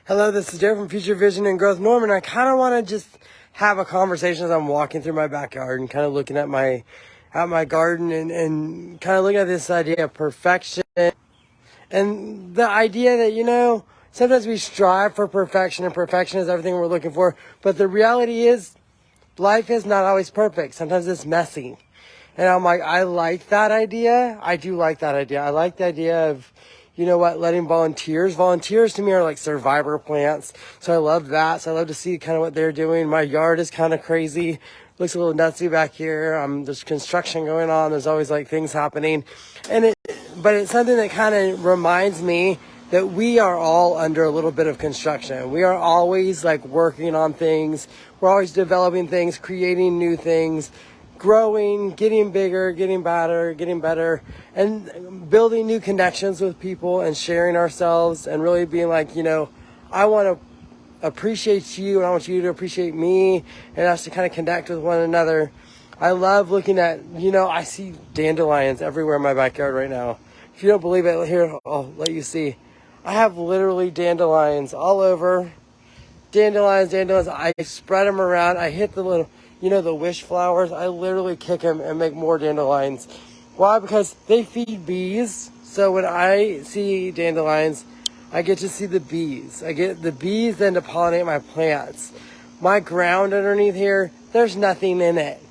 Hello, this is Joe from Future Vision and Growth Norman. I kind of want to just have a conversation as I'm walking through my backyard and kind of looking at my garden and kind of looking at this idea of perfection and the idea that, sometimes we strive for perfection and perfection is everything we're looking for. But the reality is life is not always perfect. Sometimes it's messy. And I'm like, I like that idea. I do like that idea. I like the idea of, letting volunteers to me are like survivor plants. So I love that. So I love to see kind of what they're doing. My yard is kind of crazy. Looks a little nutsy back here. There's construction going on. There's always like things happening. But it's something that kind of reminds me that we are all under a little bit of construction. We are always like working on things. We're always developing things, creating new things, growing, getting bigger, getting better, and building new connections with people and sharing ourselves and really being like, I want to appreciate you and I want you to appreciate me and us to kind of connect with one another. I love looking at, I see dandelions everywhere in my backyard right now. If you don't believe it, here, I'll let you see. I have literally dandelions all over. Dandelions. I spread them around. I hit the little, the wish flowers. I literally kick them and make more dandelions. Why? Because they feed bees. So when I see dandelions, I get to see the bees. I get the bees then to pollinate my plants. My ground underneath here, there's nothing in it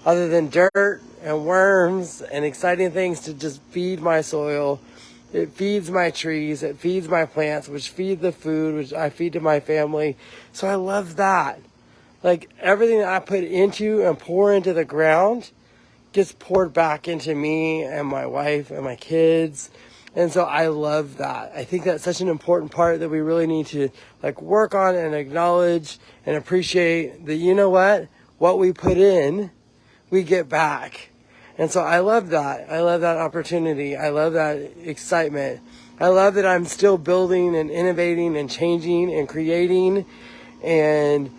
other than dirt and worms and exciting things to just feed my soil. It feeds my trees, it feeds my plants, which feed the food, which I feed to my family. So I love that. Like everything that I put into and pour into the ground gets poured back into me and my wife and my kids. And so I love that. I think that's such an important part that we really need to work on and acknowledge and appreciate that, what we put in, we get back. And so I love that. I love that opportunity. I love that excitement. I love that I'm still building and innovating and changing and creating and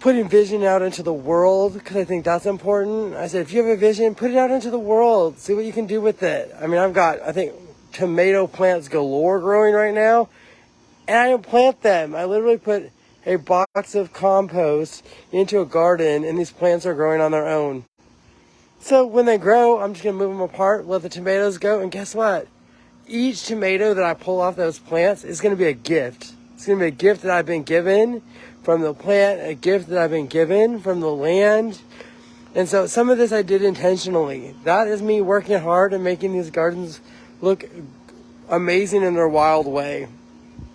putting vision out into the world because I think that's important. I said, if you have a vision, put it out into the world. See what you can do with it. I mean, I've got, I think, tomato plants galore growing right now. And I didn't plant them. I literally put a box of compost into a garden and these plants are growing on their own. So when they grow, I'm just going to move them apart, let the tomatoes go, and guess what? Each tomato that I pull off those plants is going to be a gift. It's going to be a gift that I've been given from the plant, a gift that I've been given from the land. And so some of this I did intentionally. That is me working hard and making these gardens look amazing in their wild way.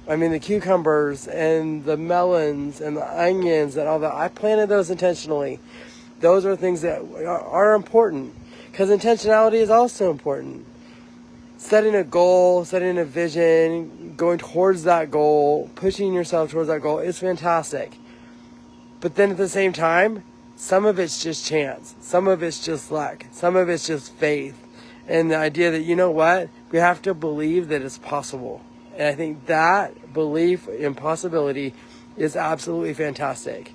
I mean, the cucumbers and the melons and the onions and all that, I planted those intentionally. Those are things that are important because intentionality is also important. Setting a goal, setting a vision, going towards that goal, pushing yourself towards that goal is fantastic. But then at the same time, some of it's just chance. Some of it's just luck. Some of it's just faith. And the idea that, we have to believe that it's possible. And I think that belief in possibility is absolutely fantastic.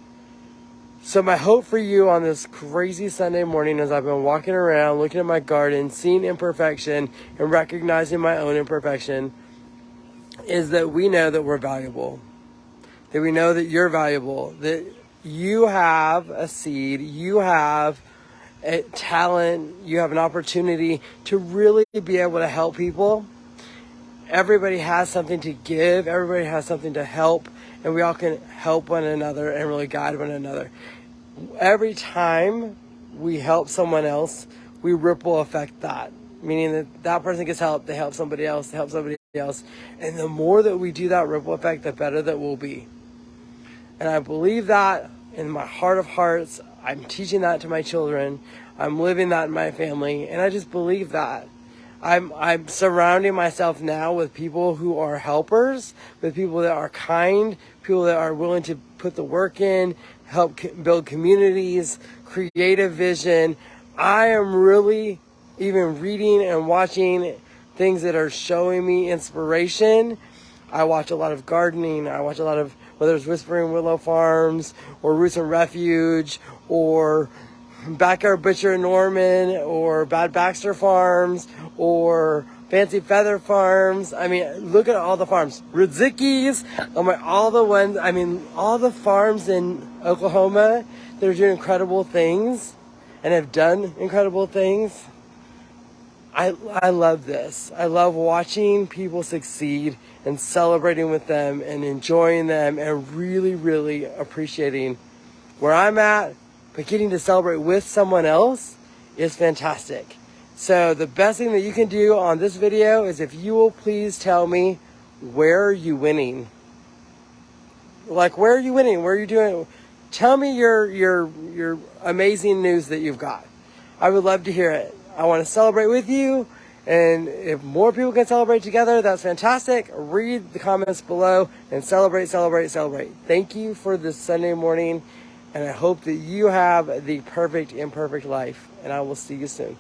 So my hope for you on this crazy Sunday morning as I've been walking around, looking at my garden, seeing imperfection, and recognizing my own imperfection, is that we know that we're valuable. That we know that you're valuable. That you have a seed, you have a talent, you have an opportunity to really be able to help people. Everybody has something to give, everybody has something to help, and we all can help one another and really guide one another. Every time we help someone else, we ripple affect that. Meaning that person gets help, they help somebody else, they help somebody else. And the more that we do that ripple effect, the better that we'll be. And I believe that in my heart of hearts. I'm teaching that to my children. I'm living that in my family. And I just believe that. I'm surrounding myself now with people who are helpers, with people that are kind, people that are willing to put the work in, help build communities, create a vision. I am really even reading and watching things that are showing me inspiration. I watch a lot of gardening. I watch a lot of, whether it's Whispering Willow Farms or Roots and Refuge or Backyard Butcher Norman or Bad Baxter Farms or Fancy Feather Farms. I mean, look at all the farms. Rudzicki's, oh my, all the ones, I mean, all the farms in Oklahoma that are doing incredible things and have done incredible things. I love this. I love watching people succeed and celebrating with them and enjoying them and really, really appreciating where I'm at, but getting to celebrate with someone else is fantastic. So the best thing that you can do on this video is if you will please tell me, where are you winning? Like, where are you winning? Where are you doing? Tell me your amazing news that you've got. I would love to hear it. I want to celebrate with you. And if more people can celebrate together, that's fantastic. Read the comments below and celebrate, celebrate, celebrate. Thank you for this Sunday morning. And I hope that you have the perfect imperfect life. And I will see you soon.